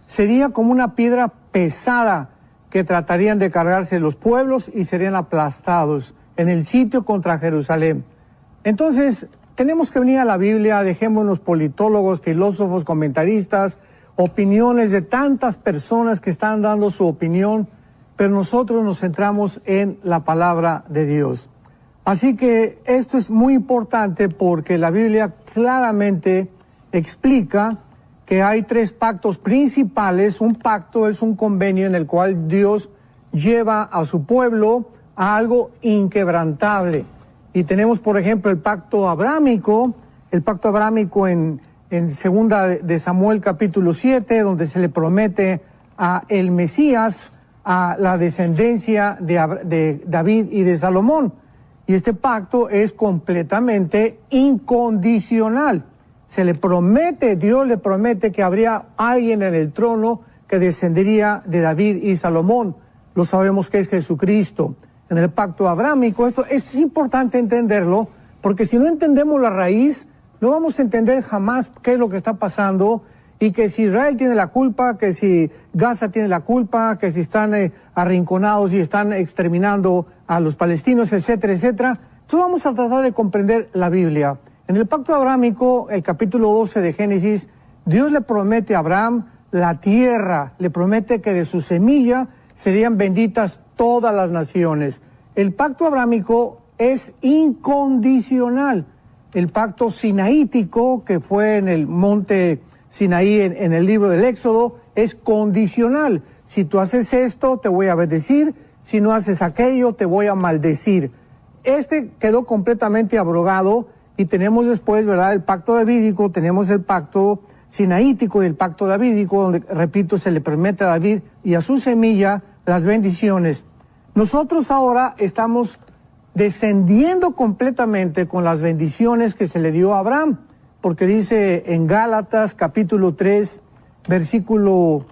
sería como una piedra pesada que tratarían de cargarse los pueblos y serían aplastados en el sitio contra Jerusalén. Entonces, tenemos que venir a la Biblia, dejémonos politólogos, filósofos, comentaristas, opiniones de tantas personas que están dando su opinión, pero nosotros nos centramos en la palabra de Dios. Así que esto es muy importante porque la Biblia claramente explica que hay tres pactos principales. Un pacto es un convenio en el cual Dios lleva a su pueblo a algo inquebrantable. Y tenemos, por ejemplo, el pacto abrámico en segunda de Samuel capítulo 7, donde se le promete a el Mesías, a la descendencia de David y de Salomón. Y este pacto es completamente incondicional. Dios le promete que habría alguien en el trono que descendería de David y Salomón. Lo sabemos que es Jesucristo. En el pacto abrámico, esto es importante entenderlo, porque si no entendemos la raíz, no vamos a entender jamás qué es lo que está pasando, y que si Israel tiene la culpa, que si Gaza tiene la culpa, que si están arrinconados y están exterminando a los palestinos, etcétera, etcétera. Entonces vamos a tratar de comprender la Biblia. En el pacto abrámico, el capítulo 12 de Génesis, Dios le promete a Abraham la tierra, le promete que de su semilla serían benditas todas las naciones. El pacto abrámico es incondicional. El pacto sinaítico, que fue en el monte Sinaí en el libro del Éxodo, es condicional. Si tú haces esto, te voy a bendecir. Si no haces aquello, te voy a maldecir. Este quedó completamente abrogado y tenemos después, ¿verdad?, el pacto davídico, tenemos el pacto sinaítico y el pacto davídico, donde, repito, se le promete a David y a su semilla las bendiciones. Nosotros ahora estamos descendiendo completamente con las bendiciones que se le dio a Abraham, porque dice en Gálatas capítulo 3, versículo,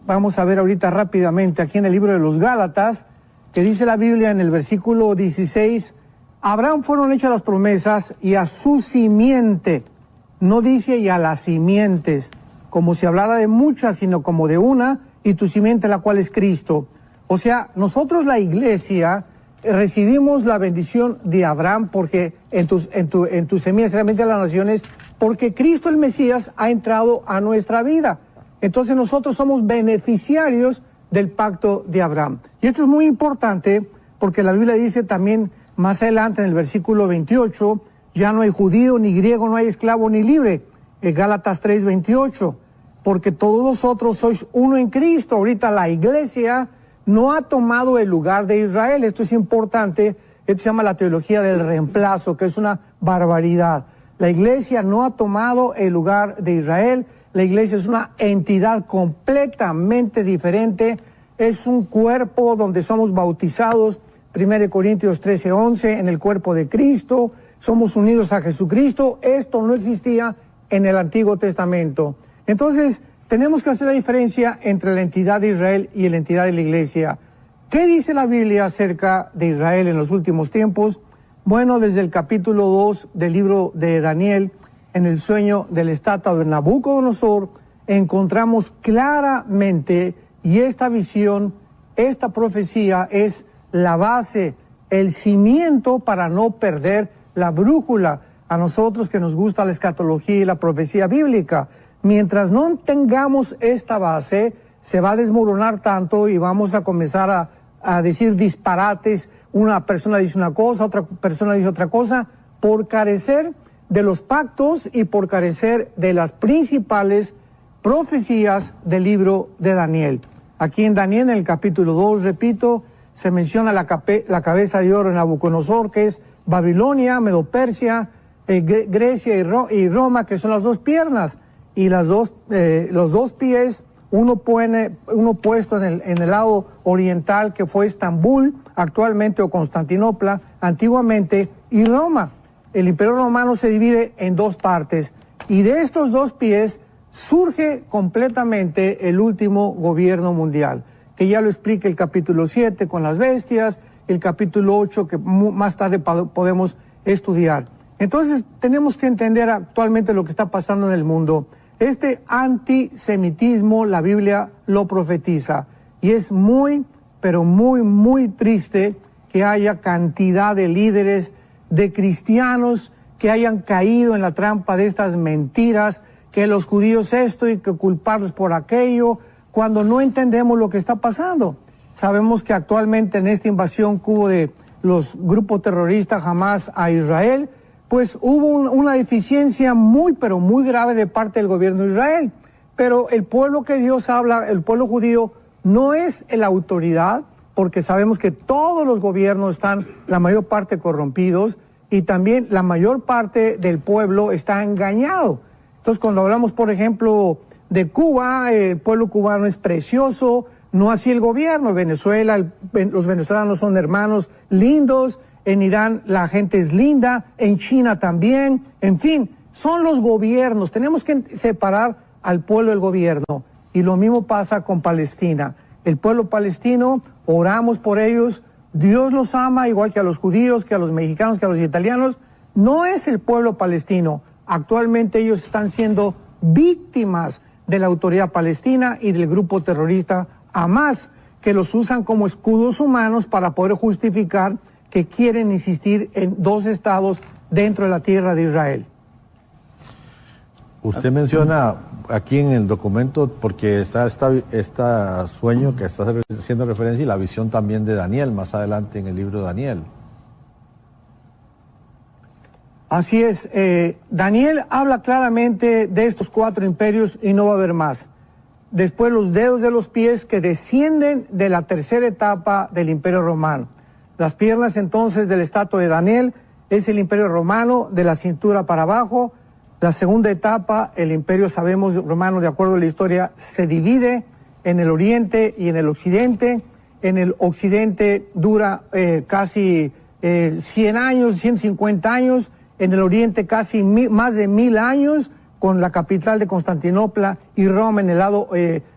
vamos a ver ahorita rápidamente aquí en el libro de los Gálatas, que dice la Biblia en el versículo 16, a Abraham fueron hechas las promesas y a su simiente, no dice y a las simientes, como si hablara de muchas, sino como de una, y tu simiente la cual es Cristo. O sea, nosotros la iglesia recibimos la bendición de Abraham porque en tu semilla serán benditas las naciones, porque Cristo el Mesías ha entrado a nuestra vida. Entonces nosotros somos beneficiarios del pacto de Abraham. Y esto es muy importante porque la Biblia dice también más adelante en el versículo 28, ya no hay judío ni griego, no hay esclavo ni libre. En Gálatas 3, 28, porque todos vosotros sois uno en Cristo. Ahorita la iglesia no ha tomado el lugar de Israel. Esto es importante. Esto se llama la teología del reemplazo, que es una barbaridad. La iglesia no ha tomado el lugar de Israel. La iglesia es una entidad completamente diferente. Es un cuerpo donde somos bautizados, 1 Corintios 13, 11, en el cuerpo de Cristo. Somos unidos a Jesucristo. Esto no existía en el Antiguo Testamento. Entonces, tenemos que hacer la diferencia entre la entidad de Israel y la entidad de la iglesia. ¿Qué dice la Biblia acerca de Israel en los últimos tiempos? Bueno, desde el capítulo 2 del libro de Daniel, en el sueño del estatua de Nabucodonosor, encontramos claramente, y esta visión, esta profecía es la base, el cimiento para no perder la brújula. A nosotros que nos gusta la escatología y la profecía bíblica, mientras no tengamos esta base, se va a desmoronar tanto y vamos a comenzar a decir disparates. Una persona dice una cosa, otra persona dice otra cosa, por carecer de los pactos y por carecer de las principales profecías del libro de Daniel. Aquí en Daniel, en el capítulo 2, repito, se menciona la cabeza de oro en Nabucodonosor, que es Babilonia, Medo-Persia, Grecia y Roma, que son las dos piernas. Y los dos pies, uno puesto en el lado oriental, que fue Estambul, actualmente, o Constantinopla, antiguamente, y Roma. El Imperio Romano se divide en dos partes, y de estos dos pies surge completamente el último gobierno mundial, que ya lo explica el capítulo 7 con las bestias, el capítulo 8 que más tarde podemos estudiar. Entonces tenemos que entender actualmente lo que está pasando en el mundo. Este antisemitismo la Biblia lo profetiza y es muy, pero muy, muy triste que haya cantidad de líderes, de cristianos que hayan caído en la trampa de estas mentiras, que los judíos esto y que culparlos por aquello, cuando no entendemos lo que está pasando. Sabemos que actualmente en esta invasión que hubo de los grupos terroristas Hamas a Israel, pues hubo una deficiencia muy, pero muy grave de parte del gobierno de Israel. Pero el pueblo que Dios habla, el pueblo judío, no es la autoridad, porque sabemos que todos los gobiernos están, la mayor parte, corrompidos, y también la mayor parte del pueblo está engañado. Entonces, cuando hablamos, por ejemplo, de Cuba, el pueblo cubano es precioso, no así el gobierno. En Venezuela, los venezolanos son hermanos lindos, en Irán la gente es linda, en China también, en fin, son los gobiernos. Tenemos que separar al pueblo del gobierno. Y lo mismo pasa con Palestina. El pueblo palestino, oramos por ellos, Dios los ama igual que a los judíos, que a los mexicanos, que a los italianos. No es el pueblo palestino. Actualmente ellos están siendo víctimas de la autoridad palestina y del grupo terrorista Hamas, que los usan como escudos humanos para poder justificar que quieren insistir en 2 estados dentro de la tierra de Israel. Usted menciona aquí en el documento, porque está sueño que está haciendo referencia y la visión también de Daniel, más adelante en el libro de Daniel. Así es, Daniel habla claramente de estos 4 imperios y no va a haber más. Después los dedos de los pies que descienden de la tercera etapa del Imperio Romano. Las piernas entonces del estatua de Daniel es el Imperio Romano de la cintura para abajo. La segunda etapa, el Imperio, sabemos, romano, de acuerdo a la historia, se divide en el oriente y en el occidente. En el occidente dura casi 100 años, 150 años. En el oriente casi más de 1000 años, con la capital de Constantinopla y Roma en el lado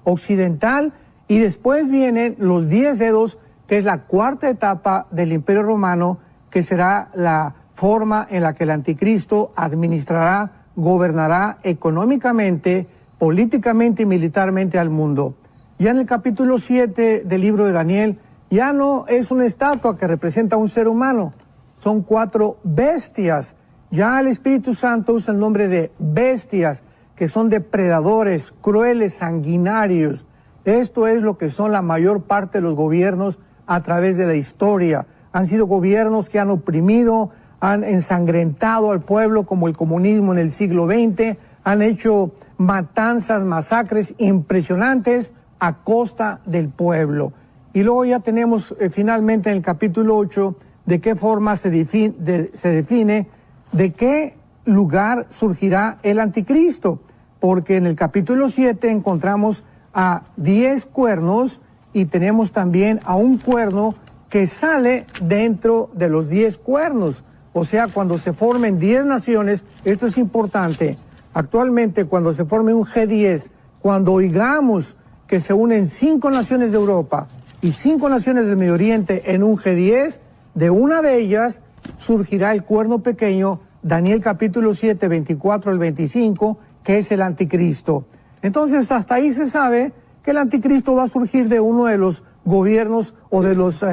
occidental. Y después vienen los 10 dedos, que es la cuarta etapa del Imperio Romano, que será la forma en la que el anticristo administrará, gobernará económicamente, políticamente y militarmente al mundo. Ya en el capítulo 7 del libro de Daniel, ya no es una estatua que representa a un ser humano, son 4 bestias. Ya el Espíritu Santo usa el nombre de bestias, que son depredadores, crueles, sanguinarios. Esto es lo que son la mayor parte de los gobiernos a través de la historia. Han sido gobiernos que han oprimido, han ensangrentado al pueblo, como el comunismo en el siglo XX, han hecho matanzas, masacres impresionantes a costa del pueblo. Y luego ya tenemos finalmente en el capítulo 8 de qué forma se define de qué lugar surgirá el anticristo, porque en el capítulo 7 encontramos a 10 cuernos y tenemos también a un cuerno que sale dentro de los 10 cuernos. O sea, cuando se formen 10 naciones, esto es importante, actualmente cuando se forme un G10, cuando oigamos que se unen 5 naciones de Europa y 5 naciones del Medio Oriente en un G10, de una de ellas surgirá el cuerno pequeño, Daniel capítulo 7, 24 al 25, que es el anticristo. Entonces, hasta ahí se sabe que el anticristo va a surgir de uno de los gobiernos o de los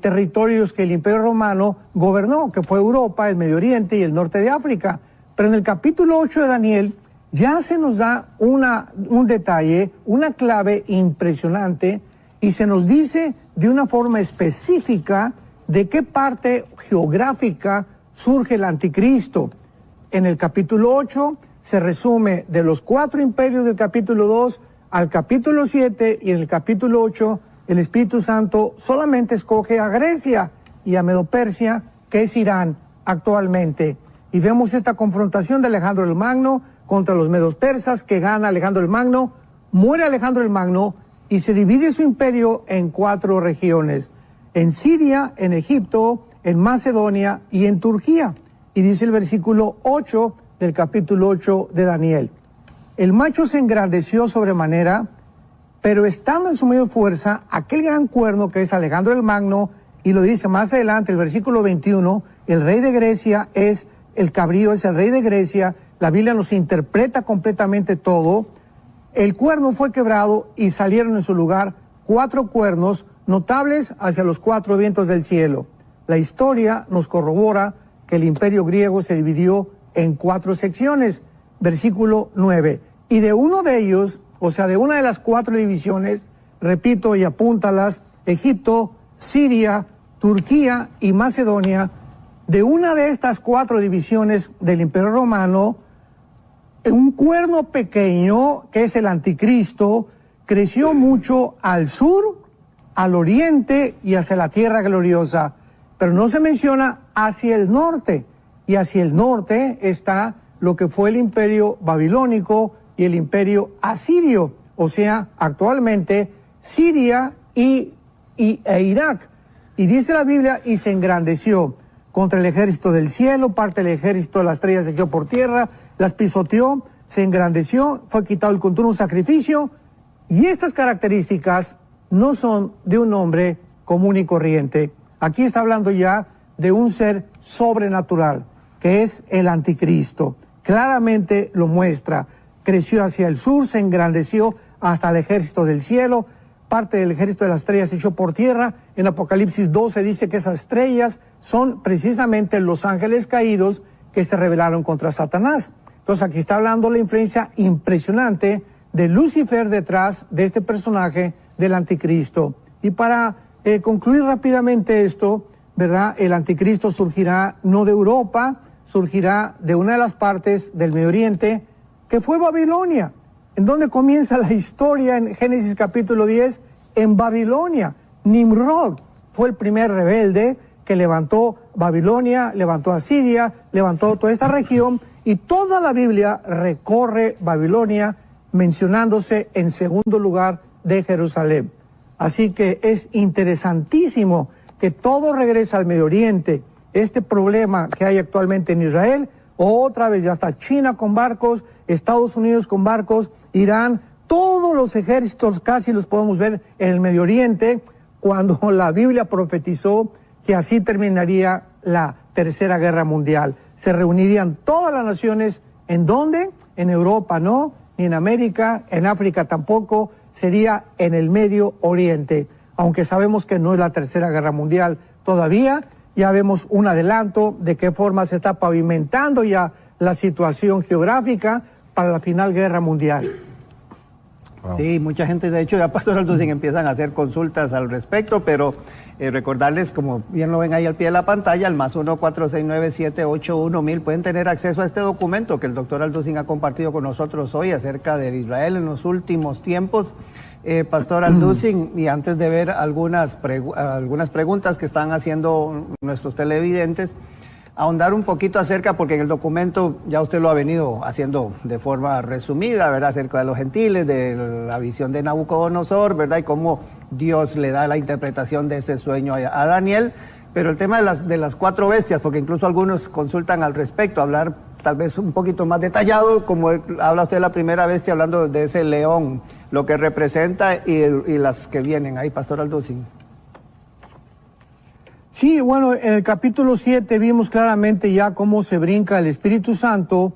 territorios que el Imperio Romano gobernó, que fue Europa, el Medio Oriente y el norte de África. Pero en el capítulo 8 de Daniel ya se nos da un detalle, una clave impresionante, y se nos dice de una forma específica de qué parte geográfica surge el anticristo. En el capítulo 8 se resume de los 4 imperios del capítulo 2 al capítulo 7, y en el capítulo 8 el Espíritu Santo solamente escoge a Grecia y a Medo-Persia, que es Irán actualmente. Y vemos esta confrontación de Alejandro el Magno contra los medos persas, que gana Alejandro el Magno, muere Alejandro el Magno y se divide su imperio en 4 regiones: en Siria, en Egipto, en Macedonia y en Turquía. Y dice el versículo 8 del capítulo 8 de Daniel: el macho se engrandeció sobremanera, pero estando en su mayor fuerza, aquel gran cuerno que es Alejandro el Magno, y lo dice más adelante el versículo 21, el rey de Grecia es el cabrío es el rey de Grecia, la Biblia nos interpreta completamente todo. El cuerno fue quebrado y salieron en su lugar 4 cuernos notables hacia los 4 vientos del cielo. La historia nos corrobora que el imperio griego se dividió en 4 secciones, versículo 9. Y de uno de ellos, o sea, de una de las 4 divisiones, repito y apúntalas, Egipto, Siria, Turquía y Macedonia, de una de estas 4 divisiones del Imperio Romano, un cuerno pequeño, que es el anticristo, creció mucho al sur, al oriente y hacia la tierra gloriosa, pero no se menciona hacia el norte, y hacia el norte está lo que fue el imperio babilónico y el imperio asirio, o sea, actualmente Siria e Irak. Y dice la Biblia, y se engrandeció contra el ejército del cielo, parte del ejército de las estrellas se echó por tierra, las pisoteó, se engrandeció, fue quitado el continuo sacrificio, y estas características no son de un hombre común y corriente. Aquí está hablando ya de un ser sobrenatural, que es el anticristo. Claramente lo muestra. Creció hacia el sur, se engrandeció hasta el ejército del cielo, parte del ejército de las estrellas se echó por tierra. En Apocalipsis 12 dice que esas estrellas son precisamente los ángeles caídos que se rebelaron contra Satanás. Entonces aquí está hablando la influencia impresionante de Lucifer detrás de este personaje del anticristo. Y para concluir rápidamente esto, ¿verdad? El anticristo surgirá no de Europa, surgirá de una de las partes del Medio Oriente, que fue Babilonia. ¿En dónde comienza la historia en Génesis capítulo 10? En Babilonia. Nimrod fue el primer rebelde que levantó Babilonia, levantó a Siria, levantó toda esta región, y toda la Biblia recorre Babilonia mencionándose en segundo lugar de Jerusalén. Así que es interesantísimo que todo regresa al Medio Oriente. Este problema que hay actualmente en Israel, otra vez ya está China con barcos, Estados Unidos con barcos, Irán, todos los ejércitos casi los podemos ver en el Medio Oriente, cuando la Biblia profetizó que así terminaría la Tercera Guerra Mundial. Se reunirían todas las naciones, ¿en dónde? En Europa no, ni en América, en África tampoco, sería en el Medio Oriente. Aunque sabemos que no es la Tercera Guerra Mundial todavía, ya vemos un adelanto de qué forma se está pavimentando ya la situación geográfica para la final Guerra Mundial. Wow. Sí, mucha gente, de hecho, ya Pastor Alducin empiezan a hacer consultas al respecto, pero recordarles, como bien lo ven ahí al pie de la pantalla, al +1 469-781-1000, pueden tener acceso a este documento que el doctor Alducin ha compartido con nosotros hoy acerca de Israel en los últimos tiempos. Pastor Alducin, y antes de ver algunas preguntas que están haciendo nuestros televidentes, ahondar un poquito acerca, porque en el documento ya usted lo ha venido haciendo de forma resumida, ¿verdad? Acerca de los gentiles, de la visión de Nabucodonosor, ¿verdad? Y cómo Dios le da la interpretación de ese sueño a Daniel. Pero el tema de las 4 bestias, porque incluso algunos consultan al respecto, hablar tal vez un poquito más detallado, como habla usted de la primera bestia, hablando de ese león, lo que representa y las que vienen ahí, Pastor Alducin. Sí, bueno, en el capítulo 7 vimos claramente ya cómo se brinca el Espíritu Santo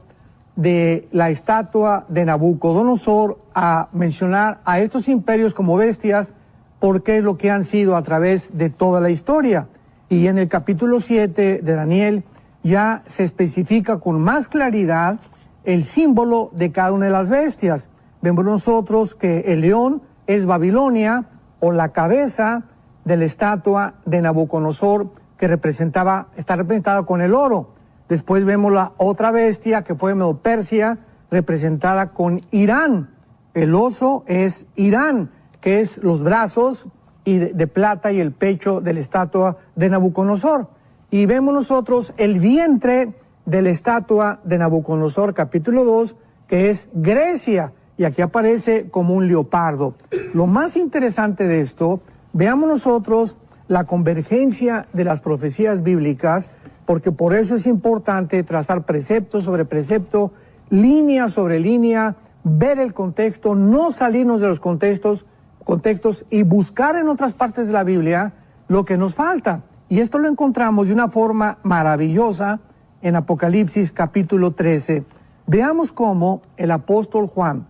de la estatua de Nabucodonosor a mencionar a estos imperios como bestias, porque es lo que han sido a través de toda la historia. Y en el capítulo 7 de Daniel ya se especifica con más claridad el símbolo de cada una de las bestias. Vemos nosotros que el león es Babilonia, o la cabeza de la estatua de Nabucodonosor, que está representada con el oro. Después vemos la otra bestia, que fue Medo-Persia, representada con Irán. El oso es Irán, que es los brazos de plata y el pecho de la estatua de Nabucodonosor. Y vemos nosotros el vientre de la estatua de Nabucodonosor, capítulo 2, que es Grecia, y aquí aparece como un leopardo. Lo más interesante de esto, veamos nosotros la convergencia de las profecías bíblicas, porque por eso es importante trazar precepto sobre precepto, línea sobre línea, ver el contexto, no salirnos de los contextos y buscar en otras partes de la Biblia lo que nos falta. Y esto lo encontramos de una forma maravillosa en Apocalipsis capítulo 13. Veamos cómo el apóstol Juan,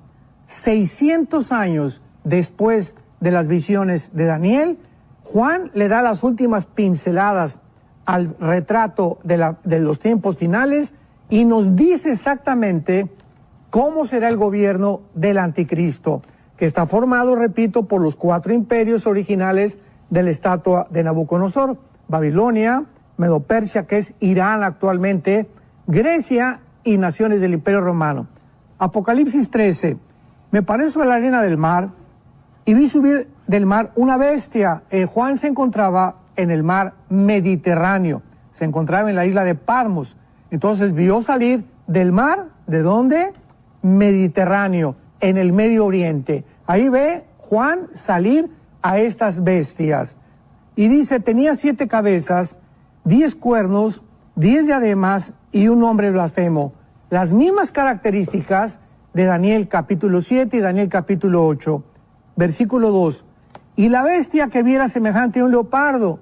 600 años después de las visiones de Daniel, Juan le da las últimas pinceladas al retrato de los tiempos finales y nos dice exactamente cómo será el gobierno del anticristo, que está formado, repito, por los 4 imperios originales de la estatua de Nabucodonosor: Babilonia, Medo-Persia, que es Irán actualmente, Grecia y naciones del Imperio Romano. Apocalipsis 13. Me paré sobre la arena del mar y vi subir del mar una bestia. Juan se encontraba en el mar Mediterráneo, se encontraba en la isla de Patmos. Entonces vio salir del mar, ¿de dónde? Mediterráneo, en el Medio Oriente. Ahí ve Juan salir a estas bestias. Y dice, tenía 7 cabezas, 10 cuernos, 10 diademas y un nombre blasfemo. Las mismas características de Daniel capítulo 7 y Daniel capítulo 8. Versículo 2. Y la bestia que viera semejante a un leopardo.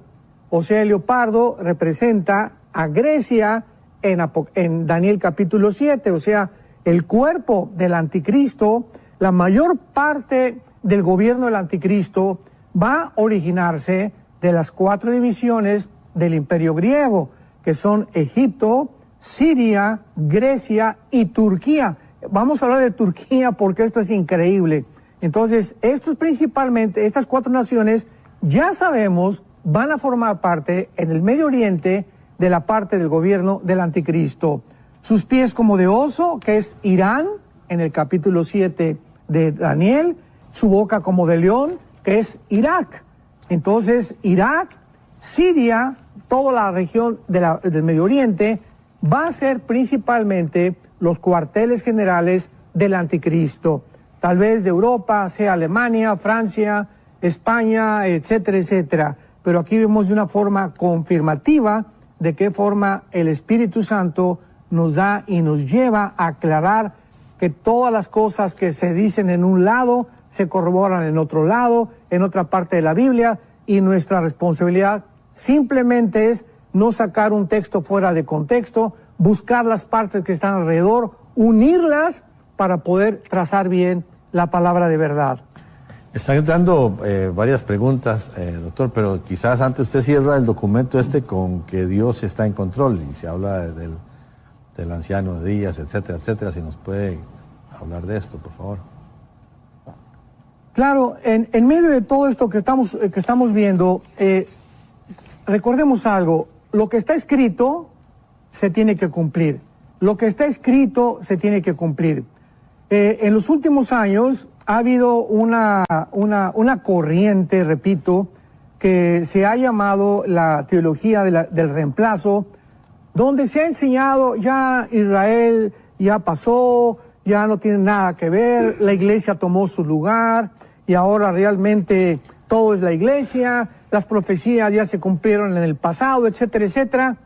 O sea, el leopardo representa a Grecia en Daniel capítulo 7. O sea, el cuerpo del anticristo, la mayor parte del gobierno del anticristo va a originarse de las 4 divisiones del imperio griego, que son Egipto, Siria, Grecia y Turquía. Vamos a hablar de Turquía porque esto es increíble. Entonces, estas 4 naciones, ya sabemos, van a formar parte en el Medio Oriente de la parte del gobierno del anticristo. Sus pies como de oso, que es Irán, en el capítulo 7 de Daniel. Su boca como de león, que es Irak. Entonces, Irak, Siria, toda la región del Medio Oriente, va a ser principalmente los cuarteles generales del anticristo. Tal vez de Europa sea Alemania, Francia, España, etcétera, etcétera. Pero aquí vemos de una forma confirmativa de qué forma el Espíritu Santo nos da y nos lleva a aclarar que todas las cosas que se dicen en un lado se corroboran en otro lado, en otra parte de la Biblia, y nuestra responsabilidad simplemente es no sacar un texto fuera de contexto, buscar las partes que están alrededor, unirlas para poder trazar bien la palabra de verdad. Están entrando varias preguntas, doctor, pero quizás antes usted cierra el documento con que Dios está en control y se habla del anciano de días, etcétera, etcétera. Si nos puede hablar de esto, por favor. Claro, en medio de todo esto que estamos viendo, recordemos algo: lo que está escrito se tiene que cumplir. Lo que está escrito se tiene que cumplir. En los últimos años ha habido una corriente, repito, que se ha llamado la teología del reemplazo, donde se ha enseñado ya Israel ya pasó, ya no tiene nada que ver, la iglesia tomó su lugar y ahora realmente todo es la iglesia, las profecías ya se cumplieron en el pasado, etcétera, etcétera.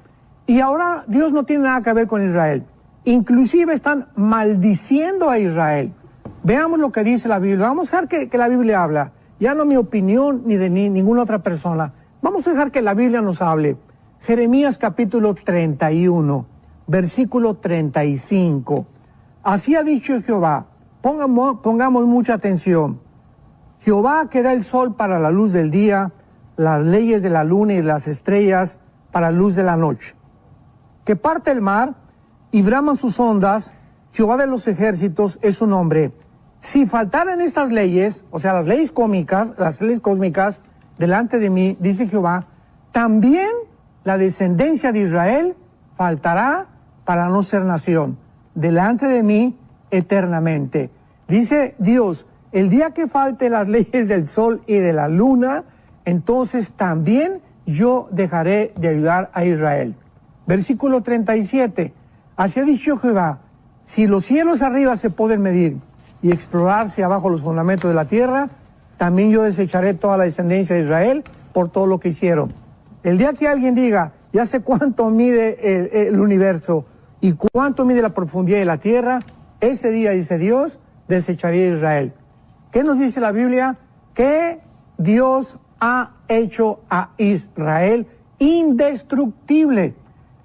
Y ahora Dios no tiene nada que ver con Israel. Inclusive están maldiciendo a Israel. Veamos lo que dice la Biblia. Vamos a dejar que la Biblia habla. Ya no mi opinión ni de ninguna otra persona. Vamos a dejar que la Biblia nos hable. Jeremías capítulo 31, versículo 35. Así ha dicho Jehová. Pongamos mucha atención. Jehová que da el sol para la luz del día, las leyes de la luna y de las estrellas para la luz de la noche. Que parte el mar y braman sus ondas, Jehová de los ejércitos es su nombre. Si faltaran estas leyes, o sea, las leyes cósmicas, delante de mí, dice Jehová, también la descendencia de Israel faltará para no ser nación, delante de mí eternamente. Dice Dios, el día que falte las leyes del sol y de la luna, entonces también yo dejaré de ayudar a Israel. Versículo 37. Así ha dicho Jehová, si los cielos arriba se pueden medir y explorarse abajo los fundamentos de la tierra, también yo desecharé toda la descendencia de Israel por todo lo que hicieron. El día que alguien diga, ya sé cuánto mide el universo y cuánto mide la profundidad de la tierra, ese día, dice Dios, desecharé a Israel. ¿Qué nos dice la Biblia? Que Dios ha hecho a Israel indestructible.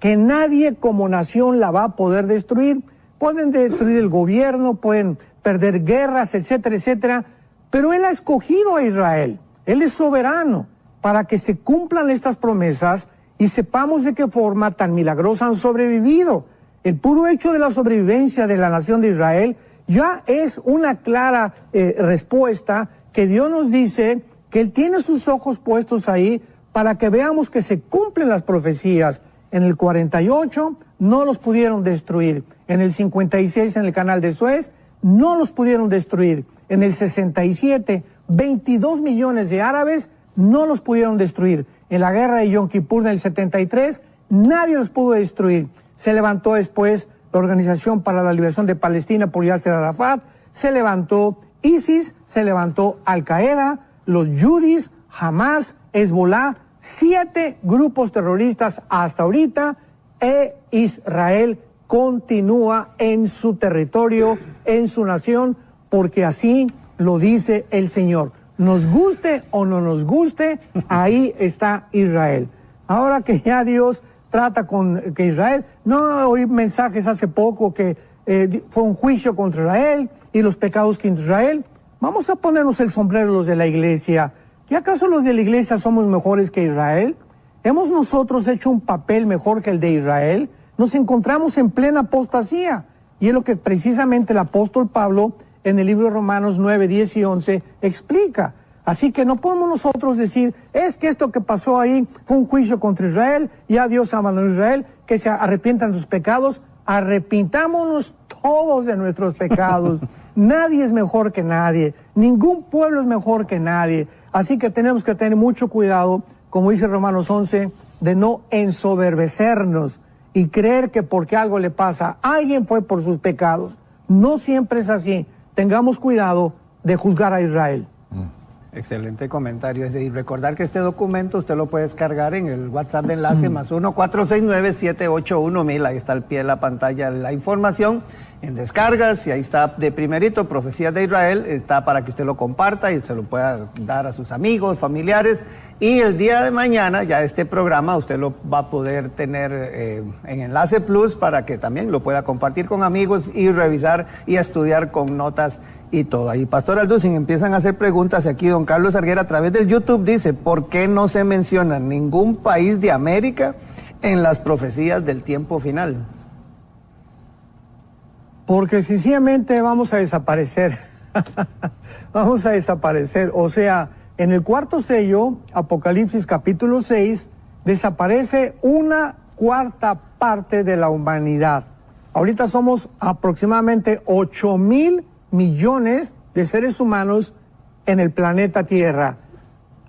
que nadie como nación la va a poder destruir. Pueden destruir el gobierno, pueden perder guerras, etcétera, etcétera, pero Él ha escogido a Israel. Él es soberano para que se cumplan estas promesas y sepamos de qué forma tan milagrosa han sobrevivido. El puro hecho de la sobrevivencia de la nación de Israel ya es una clara respuesta que Dios nos dice que Él tiene sus ojos puestos ahí para que veamos que se cumplen las profecías. En el 48 no los pudieron destruir. En el 56 en el canal de Suez no los pudieron destruir. En el 67, 22 millones de árabes no los pudieron destruir. En la guerra de Yom Kippur en el 73 nadie los pudo destruir. Se levantó después la Organización para la Liberación de Palestina por Yasser Arafat, se levantó ISIS, se levantó Al-Qaeda, los Yudis, Hamas, Hezbollah, 7 grupos terroristas hasta ahorita, Israel continúa en su territorio, en su nación, porque así lo dice el Señor. Nos guste o no nos guste, ahí está Israel. Ahora que ya Dios trata con que Israel, no oí mensajes hace poco que fue un juicio contra Israel y los pecados que Israel. Vamos a ponernos el sombrero los de la iglesia. ¿Y acaso los de la iglesia somos mejores que Israel? ¿Hemos nosotros hecho un papel mejor que el de Israel? Nos encontramos en plena apostasía. Y es lo que precisamente el apóstol Pablo en el libro de Romanos 9, 10 y 11 explica. Así que no podemos nosotros decir, es que esto que pasó ahí fue un juicio contra Israel, ya Dios abandonó a Israel, que se arrepientan de sus pecados. Arrepintámonos todos de nuestros pecados. Nadie es mejor que nadie, ningún pueblo es mejor que nadie. Así que tenemos que tener mucho cuidado, como dice Romanos 11, de no ensoberbecernos y creer que porque algo le pasa a alguien fue por sus pecados. No siempre es así. Tengamos cuidado de juzgar a Israel. Excelente comentario. Y recordar que este documento usted lo puede descargar en el WhatsApp de enlace más 1-469-781-1000. Ahí está al pie de la pantalla la información en descargas y ahí está de primerito, Profecías de Israel. Está para que usted lo comparta y se lo pueda dar a sus amigos, familiares. Y el día de mañana ya este programa usted lo va a poder tener en Enlace Plus para que también lo pueda compartir con amigos y revisar y estudiar con notas y todo. Ahí, Pastor Alducin, empiezan a hacer preguntas aquí. Don Carlos Arguera a través del YouTube dice, ¿por qué no se menciona ningún país de América en las profecías del tiempo final? Porque sencillamente vamos a desaparecer. Vamos a desaparecer. O sea, en el cuarto sello, Apocalipsis capítulo 6, desaparece 1/4 parte de la humanidad. Ahorita somos aproximadamente 8,000 millones de seres humanos en el planeta Tierra.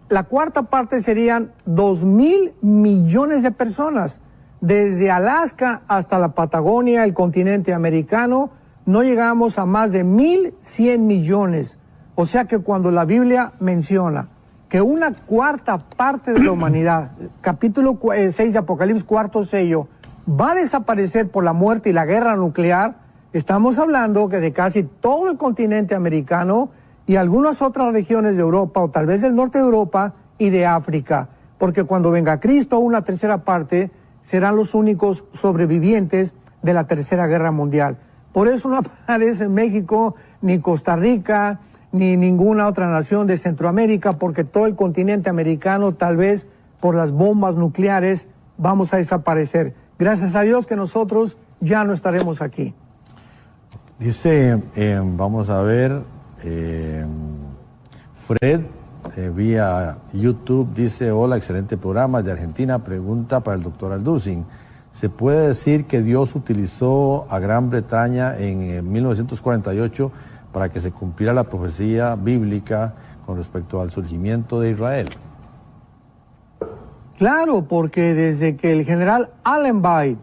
La cuarta parte serían 2,000 millones de personas. Desde Alaska hasta la Patagonia, el continente americano, no llegamos a más de 1,100 millones. O sea que cuando la Biblia menciona que 1/4 parte de la humanidad, capítulo 6 de Apocalipsis, cuarto sello, va a desaparecer por la muerte y la guerra nuclear, estamos hablando que de casi todo el continente americano y algunas otras regiones de Europa, o tal vez del norte de Europa y de África, porque cuando venga Cristo, 1/3 parte serán los únicos sobrevivientes de la Tercera Guerra Mundial. Por eso no aparece México, ni Costa Rica, ni ninguna otra nación de Centroamérica, porque todo el continente americano, tal vez por las bombas nucleares, vamos a desaparecer. Gracias a Dios que nosotros ya no estaremos aquí. Dice, vamos a ver, Fred, vía YouTube, dice, hola, excelente programa de Argentina, pregunta para el doctor Alducin. ¿Se puede decir que Dios utilizó a Gran Bretaña en 1948 para que se cumpliera la profecía bíblica con respecto al surgimiento de Israel? Claro, porque desde que el general Allenby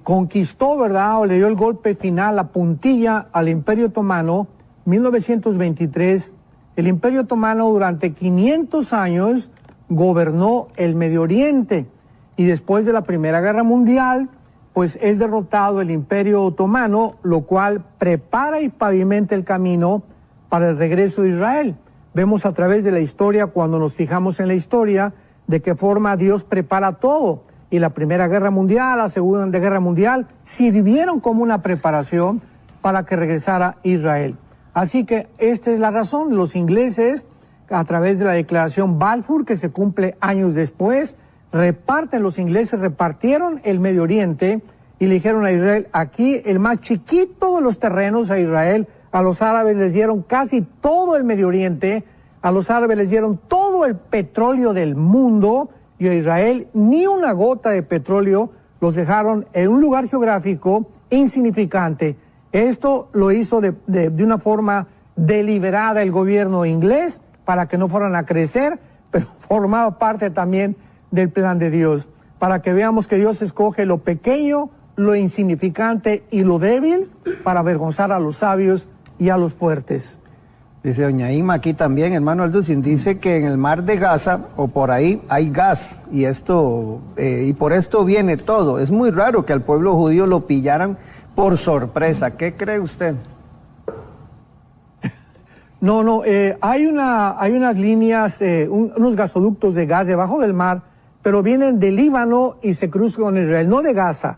conquistó, ¿verdad?, o le dio el golpe final, la puntilla al Imperio Otomano, 1923, el Imperio Otomano durante 500 años gobernó el Medio Oriente y después de la Primera Guerra Mundial, pues es derrotado el Imperio Otomano, lo cual prepara y pavimenta el camino para el regreso de Israel. Vemos a través de la historia, cuando nos fijamos en la historia, de qué forma Dios prepara todo. y la Primera Guerra Mundial, la Segunda Guerra Mundial, sirvieron como una preparación para que regresara Israel. Así que esta es la razón. Los ingleses, a través de la Declaración Balfour, que se cumple años después, los ingleses repartieron el Medio Oriente y le dijeron a Israel, aquí el más chiquito de los terrenos a Israel. A los árabes les dieron casi todo el Medio Oriente, a los árabes les dieron todo el petróleo del mundo, y a Israel ni una gota de petróleo. Los dejaron en un lugar geográfico insignificante. Esto lo hizo de una forma deliberada el gobierno inglés para que no fueran a crecer, pero formaba parte también del plan de Dios, para que veamos que Dios escoge lo pequeño, lo insignificante y lo débil para avergonzar a los sabios y a los fuertes. Dice doña Ima aquí también, hermano Alducin, dice que en el mar de Gaza o por ahí hay gas y por esto viene todo. Es muy raro que al pueblo judío lo pillaran por sorpresa. ¿Qué cree usted? No, hay unas líneas, unos gasoductos de gas debajo del mar, pero vienen del Líbano y se cruzan con Israel, no de Gaza.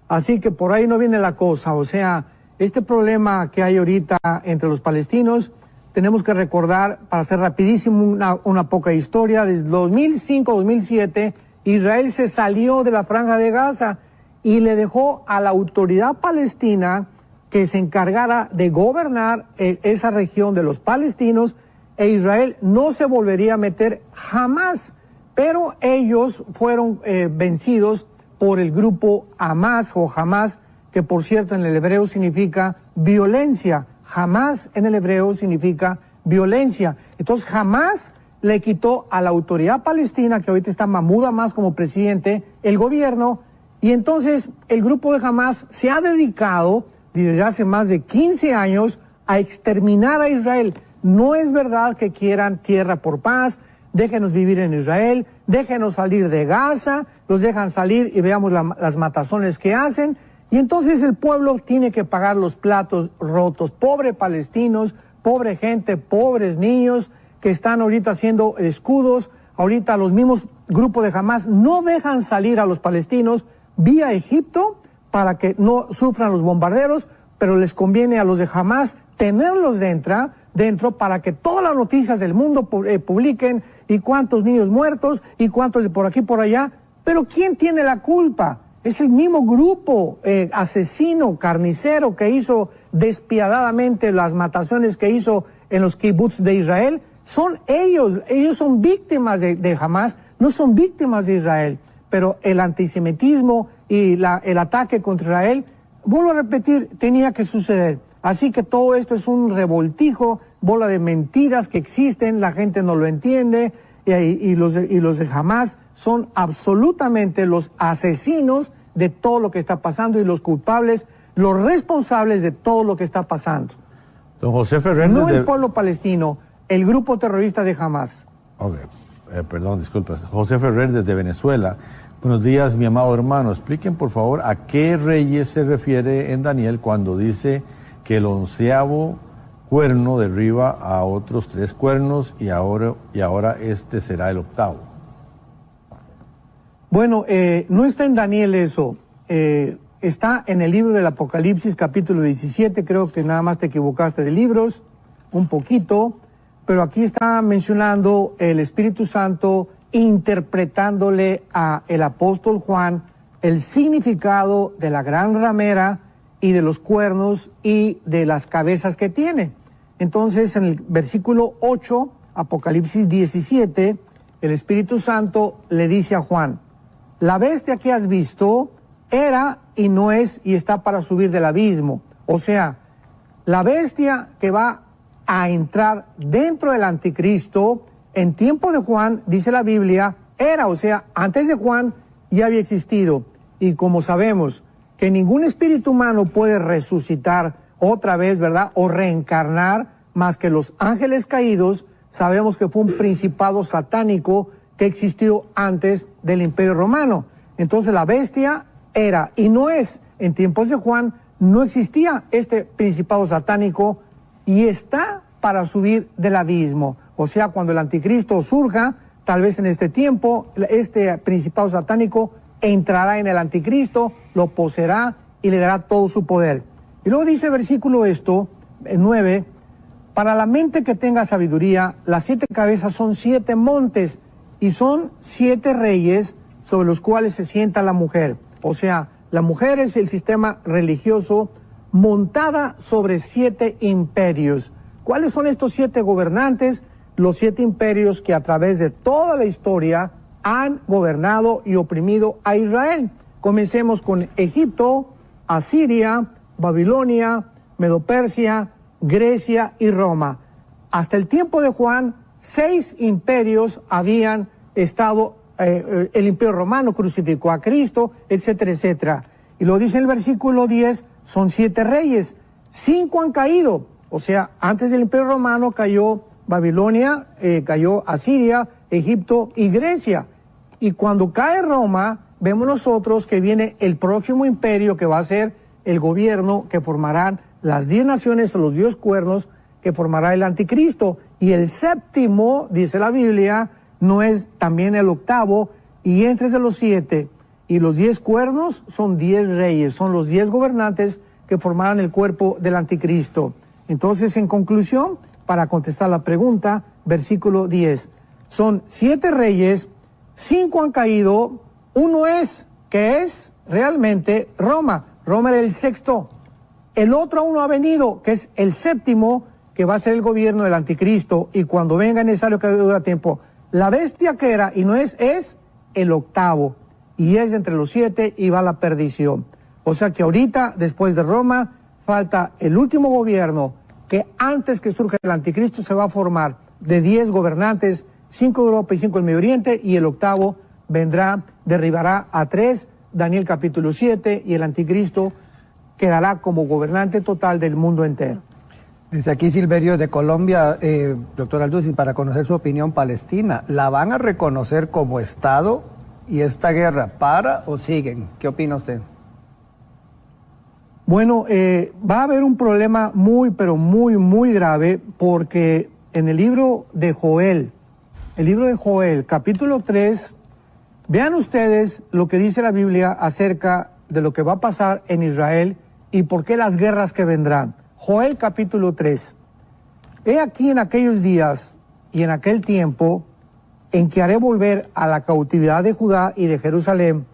Así que por ahí no viene la cosa. O sea, este problema que hay ahorita entre los palestinos, tenemos que recordar, para hacer rapidísimo una poca historia, desde 2005-2007, Israel se salió de la Franja de Gaza y le dejó a la autoridad palestina que se encargara de gobernar esa región de los palestinos, e Israel no se volvería a meter jamás. Pero ellos fueron vencidos por el grupo Hamas o Hamas, que por cierto en el hebreo significa violencia. Hamas en el hebreo significa violencia. Entonces Hamas le quitó a la autoridad palestina, que ahorita está Mahmoud Abbas como presidente, el gobierno, y entonces el grupo de Hamas se ha dedicado desde hace más de 15 años a exterminar a Israel. No es verdad que quieran tierra por paz. Déjenos vivir en Israel, déjenos salir de Gaza, los dejan salir y veamos las matazones que hacen. Y entonces el pueblo tiene que pagar los platos rotos. Pobre palestinos, pobre gente, pobres niños que están ahorita haciendo escudos. Ahorita los mismos grupos de Hamas no dejan salir a los palestinos vía Egipto para que no sufran los bombarderos, pero les conviene a los de Hamas tenerlos dentro para que todas las noticias del mundo publiquen y cuántos niños muertos y cuántos de por aquí por allá. Pero ¿quién tiene la culpa? Es el mismo grupo asesino, carnicero, que hizo despiadadamente las mataciones que hizo en los kibbutz de Israel. Son ellos son víctimas de Hamas, no son víctimas de Israel. Pero el antisemitismo y el ataque contra Israel, vuelvo a repetir, tenía que suceder. Así que todo esto es un revoltijo, bola de mentiras que existen, la gente no lo entiende, y los de Hamas son absolutamente los asesinos de todo lo que está pasando y los culpables, los responsables de todo lo que está pasando. Don José Ferrer... No el pueblo palestino, el grupo terrorista de Hamas. Ok, perdón, disculpas. José Ferrer desde Venezuela. Buenos días, mi amado hermano. Expliquen, por favor, a qué reyes se refiere en Daniel cuando dice que el 11º cuerno derriba a otros 3 cuernos y ahora este será el 8º. Bueno, no está en Daniel eso. Está en el libro del Apocalipsis, capítulo 17. Creo que nada más te equivocaste de libros, un poquito. Pero aquí está mencionando el Espíritu Santo interpretándole a el apóstol Juan el significado de la gran ramera y de los cuernos y de las cabezas que tiene. Entonces, en el versículo 8, Apocalipsis 17, el Espíritu Santo le dice a Juan: la bestia que has visto era y no es y está para subir del abismo. O sea, la bestia que va a entrar dentro del anticristo, en tiempo de Juan, dice la Biblia, era, o sea, antes de Juan ya había existido. Y como sabemos que ningún espíritu humano puede resucitar otra vez, ¿verdad?, o reencarnar más que los ángeles caídos, sabemos que fue un principado satánico que existió antes del Imperio Romano. Entonces la bestia era y no es. En tiempos de Juan no existía este principado satánico y está para subir del abismo. O sea, cuando el anticristo surja, tal vez en este tiempo, este principado satánico entrará en el anticristo, lo poseerá y le dará todo su poder. Y luego dice el versículo 9, para la mente que tenga sabiduría, las 7 cabezas son 7 montes y son 7 reyes sobre los cuales se sienta la mujer. O sea, la mujer es el sistema religioso montada sobre 7 imperios. ¿Cuáles son estos 7 gobernantes? Los 7 imperios que a través de toda la historia han gobernado y oprimido a Israel. Comencemos con Egipto, Asiria, Babilonia, Medo-Persia, Grecia y Roma. Hasta el tiempo de Juan, 6 imperios habían estado, el imperio romano crucificó a Cristo, etcétera, etcétera. Y lo dice en el versículo 10, son 7 reyes, 5 han caído. O sea, antes del imperio romano cayó Babilonia, cayó Asiria, Egipto y Grecia. Y cuando cae Roma, vemos nosotros que viene el próximo imperio que va a ser el gobierno que formarán las 10 naciones o los 10 cuernos que formará el anticristo. Y el séptimo, dice la Biblia, no es también el octavo, y entre de los 7 y los 10 cuernos son 10 reyes, son los 10 gobernantes que formarán el cuerpo del anticristo. Entonces, en conclusión, para contestar la pregunta, versículo 10, son 7 reyes, 5 han caído, uno es, que es realmente Roma. Roma era el 6º. El otro aún no ha venido, que es el 7º, que va a ser el gobierno del anticristo, y cuando venga es necesario que dura tiempo. La bestia que era y no es el 8º, y es entre los 7 y va a la perdición. O sea que ahorita, después de Roma, falta el último gobierno, que antes que surja el anticristo se va a formar de 10 gobernantes, 5 de Europa y 5 del Medio Oriente, y el 8º vendrá, derribará a 3, Daniel capítulo 7, y el anticristo quedará como gobernante total del mundo entero. Dice aquí Silverio de Colombia, doctor Alducin, para conocer su opinión, Palestina, ¿la van a reconocer como Estado y esta guerra para o siguen? ¿Qué opina usted? Bueno, va a haber un problema muy, pero muy, muy grave, porque en el libro de Joel, capítulo 3, vean ustedes lo que dice la Biblia acerca de lo que va a pasar en Israel y por qué las guerras que vendrán. Joel capítulo 3. He aquí en aquellos días y en aquel tiempo en que haré volver a la cautividad de Judá y de Jerusalén,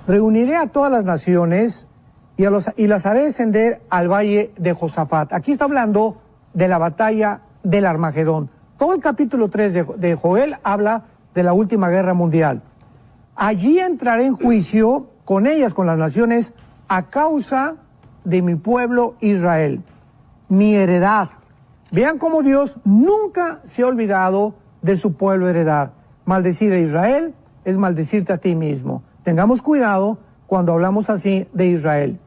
reuniré a todas las naciones y las haré descender al valle de Josafat. Aquí está hablando de la batalla del Armagedón. Todo el capítulo 3 de Joel habla de la última guerra mundial. Allí entraré en juicio con ellas, con las naciones, a causa de mi pueblo Israel, mi heredad. Vean cómo Dios nunca se ha olvidado de su pueblo heredad. Maldecir a Israel es maldecirte a ti mismo. Tengamos cuidado cuando hablamos así de Israel.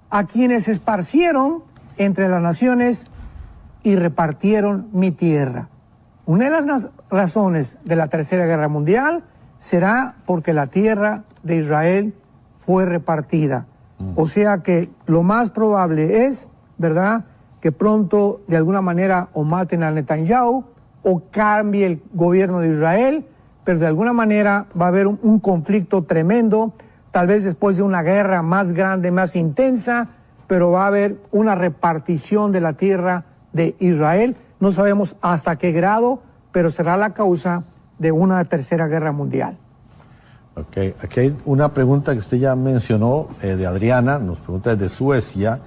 A quienes esparcieron entre las naciones y repartieron mi tierra. Una de las razones de la Tercera Guerra Mundial será porque la tierra de Israel fue repartida. O sea que lo más probable es, ¿verdad?, que pronto de alguna manera o maten a Netanyahu o cambie el gobierno de Israel, pero de alguna manera va a haber un conflicto tremendo, tal vez después de una guerra más grande, más intensa, pero va a haber una repartición de la tierra de Israel. No sabemos hasta qué grado, pero será la causa de una tercera guerra mundial. Ok, aquí hay una pregunta que usted ya mencionó, de Adriana, nos pregunta desde Suecia,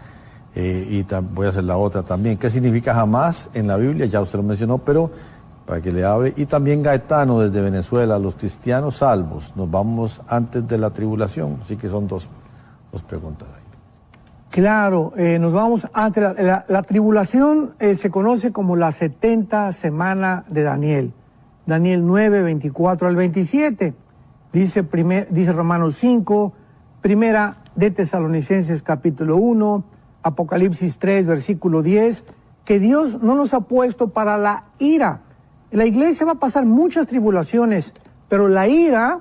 y voy a hacer la otra también. ¿Qué significa jamás en la Biblia? Ya usted lo mencionó, pero para que le hable. Y también Gaetano desde Venezuela, los cristianos salvos, nos vamos antes de la tribulación. Así que son dos preguntas ahí. Claro, nos vamos antes. La tribulación se conoce como la 70 semana de Daniel. Daniel 9, 24 al 27. Dice Romanos 5, primera de Tesalonicenses capítulo 1, Apocalipsis 3, versículo 10, que Dios no nos ha puesto para la ira. La iglesia va a pasar muchas tribulaciones, pero la ira,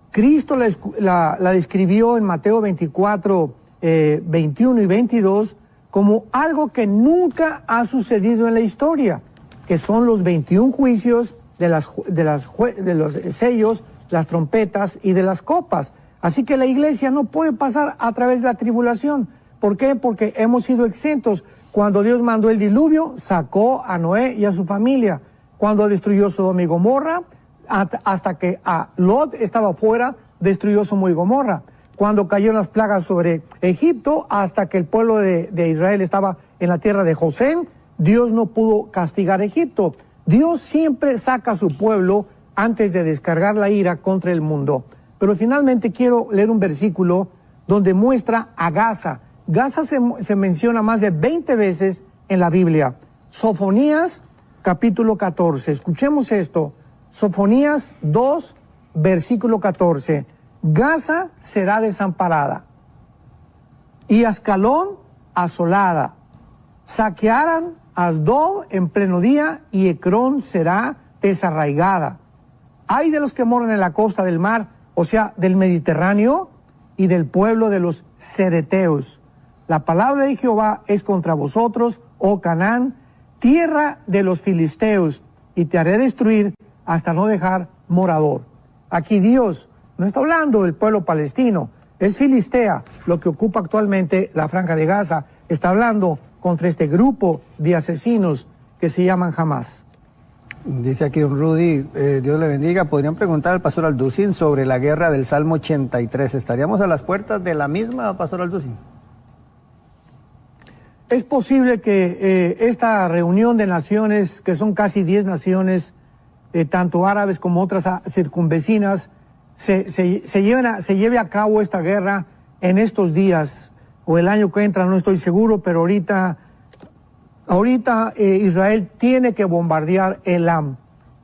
Cristo la describió en Mateo 24, 21 y 22, como algo que nunca ha sucedido en la historia, que son los 21 juicios de los sellos, las trompetas y de las copas. Así que la iglesia no puede pasar a través de la tribulación. ¿Por qué? Porque hemos sido exentos. Cuando Dios mandó el diluvio, sacó a Noé y a su familia. Cuando destruyó Sodoma y Gomorra, hasta que a Lot estaba fuera, destruyó Sodoma y Gomorra. Cuando cayeron las plagas sobre Egipto, hasta que el pueblo de Israel estaba en la tierra de Gosén, Dios no pudo castigar a Egipto. Dios siempre saca a su pueblo antes de descargar la ira contra el mundo. Pero finalmente quiero leer un versículo donde muestra a Gaza. Gaza se menciona más de 20 veces en la Biblia. Sofonías, capítulo 14. Escuchemos esto. Sofonías 2, versículo 14. Gaza será desamparada y Ascalón asolada. Saquearán Asdod en pleno día y Ecrón será desarraigada. Ay de los que moran en la costa del mar, o sea, del Mediterráneo, y del pueblo de los cereteos. La palabra de Jehová es contra vosotros, oh Canaán, tierra de los filisteos, y te haré destruir hasta no dejar morador. Aquí Dios no está hablando del pueblo palestino, es Filistea, lo que ocupa actualmente la Franja de Gaza. Está hablando contra este grupo de asesinos que se llaman Hamas. Dice aquí don Rudy, Dios le bendiga, podrían preguntar al pastor Alducin sobre la guerra del Salmo 83. ¿Estaríamos a las puertas de la misma, pastor Alducin? Es posible que esta reunión de naciones, que son casi 10 naciones, tanto árabes como otras circunvecinas, se lleve a cabo esta guerra en estos días o el año que entra, no estoy seguro, pero ahorita Israel tiene que bombardear Elam,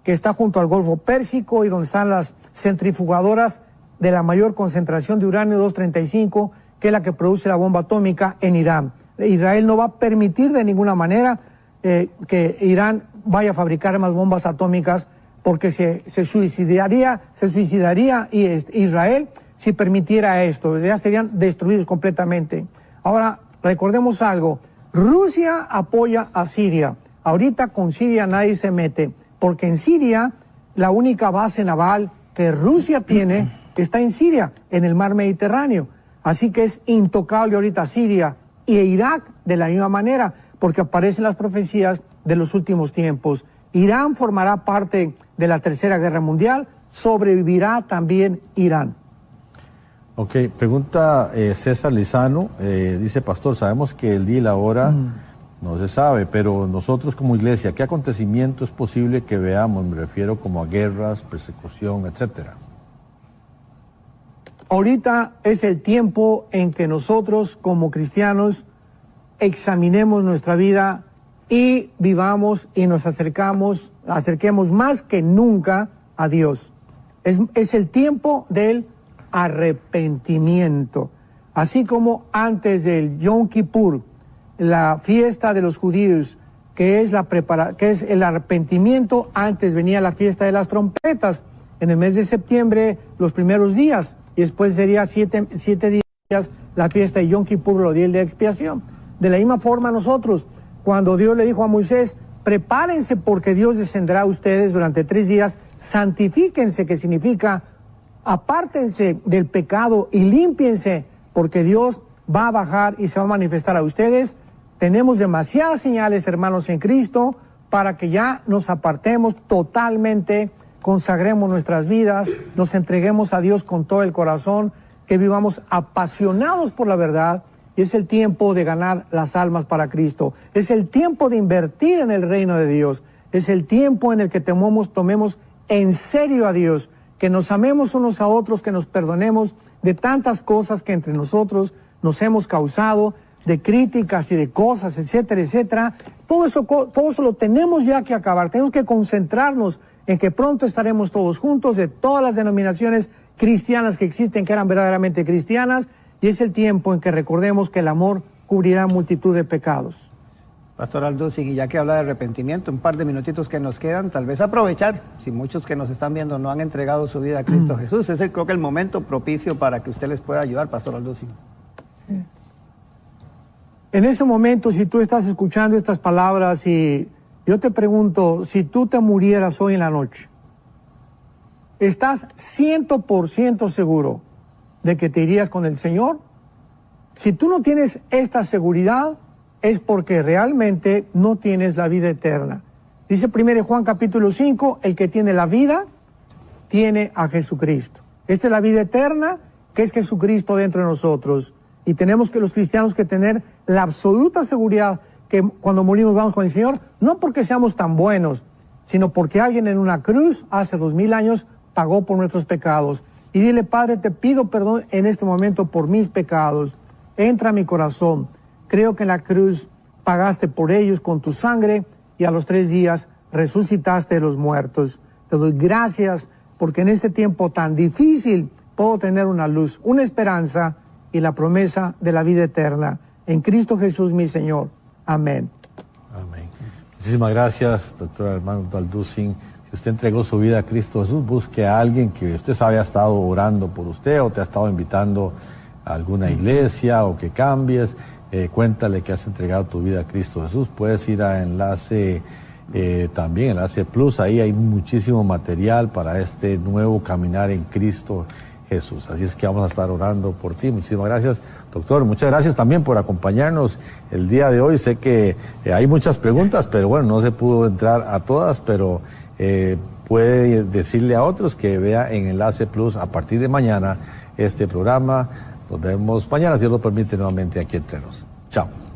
que está junto al Golfo Pérsico y donde están las centrifugadoras de la mayor concentración de uranio 235, que es la que produce la bomba atómica en Irán. Israel no va a permitir de ninguna manera que Irán vaya a fabricar más bombas atómicas, porque se suicidaría Israel si permitiera esto. Ya serían destruidos completamente. Ahora, recordemos algo. Rusia apoya a Siria. Ahorita con Siria nadie se mete, porque en Siria la única base naval que Rusia tiene está en Siria, en el mar Mediterráneo. Así que es intocable ahorita Siria y Irak de la misma manera, porque aparecen las profecías de los últimos tiempos. Irán formará parte de la Tercera Guerra Mundial, sobrevivirá también Irán. Ok, pregunta César Lizano, dice, pastor, sabemos que el día y la hora no se sabe, pero nosotros como iglesia, ¿qué acontecimiento es posible que veamos? Me refiero como a guerras, persecución, etcétera. Ahorita es el tiempo en que nosotros como cristianos examinemos nuestra vida y vivamos y nos acerquemos más que nunca a Dios. Es el tiempo del arrepentimiento. Así como antes del Yom Kippur, la fiesta de los judíos, que es el arrepentimiento, antes venía la fiesta de las trompetas, en el mes de septiembre, los primeros días, y después sería siete días la fiesta de Yom Kippur, el día de expiación. De la misma forma nosotros, cuando Dios le dijo a Moisés, prepárense porque Dios descenderá a ustedes durante 3 días, santifíquense, que significa apártense del pecado y límpiense, porque Dios va a bajar y se va a manifestar a ustedes. Tenemos demasiadas señales, hermanos, en Cristo, para que ya nos apartemos totalmente, consagremos nuestras vidas, nos entreguemos a Dios con todo el corazón, que vivamos apasionados por la verdad. Y es el tiempo de ganar las almas para Cristo. Es el tiempo de invertir en el reino de Dios. Es el tiempo en el que tomemos en serio a Dios, que nos amemos unos a otros, que nos perdonemos de tantas cosas que entre nosotros nos hemos causado, de críticas y de cosas, etcétera, etcétera. Todo eso lo tenemos ya que acabar. Tenemos que concentrarnos en que pronto estaremos todos juntos, de todas las denominaciones cristianas que existen, que eran verdaderamente cristianas. Y es el tiempo en que recordemos que el amor cubrirá multitud de pecados. Pastor Alducin, y ya que habla de arrepentimiento, un par de minutitos que nos quedan, tal vez aprovechar, si muchos que nos están viendo no han entregado su vida a Cristo Jesús, creo que el momento propicio para que usted les pueda ayudar, Pastor Alducin. En este momento, si tú estás escuchando estas palabras y yo te pregunto, si tú te murieras hoy en la noche, ¿estás 100% seguro de que te irías con el Señor? Si tú no tienes esta seguridad, es porque realmente no tienes la vida eterna. Dice 1 Juan capítulo 5, el que tiene la vida, tiene a Jesucristo. Esta es la vida eterna, que es Jesucristo dentro de nosotros. Y tenemos que los cristianos que tener la absoluta seguridad que cuando morimos vamos con el Señor, no porque seamos tan buenos, sino porque alguien en una cruz hace 2000 años pagó por nuestros pecados. Y dile, Padre, te pido perdón en este momento por mis pecados. Entra a mi corazón. Creo que en la cruz pagaste por ellos con tu sangre y a los 3 días resucitaste de los muertos. Te doy gracias porque en este tiempo tan difícil puedo tener una luz, una esperanza y la promesa de la vida eterna. En Cristo Jesús mi Señor. Amén. Amén. Muchísimas gracias, doctor Armando Alducin. Si usted entregó su vida a Cristo Jesús, busque a alguien que usted sabe ha estado orando por usted o te ha estado invitando a alguna iglesia o que cambies. Cuéntale que has entregado tu vida a Cristo Jesús. Puedes ir a Enlace, también Enlace Plus. Ahí hay muchísimo material para este nuevo caminar en Cristo Jesús. Así es que vamos a estar orando por ti. Muchísimas gracias, doctor. Muchas gracias también por acompañarnos el día de hoy. Sé que hay muchas preguntas, pero bueno, no se pudo entrar a todas, pero puede decirle a otros que vea en Enlace Plus a partir de mañana este programa. Nos vemos mañana, si Dios lo permite, nuevamente aquí entre nos. Chao.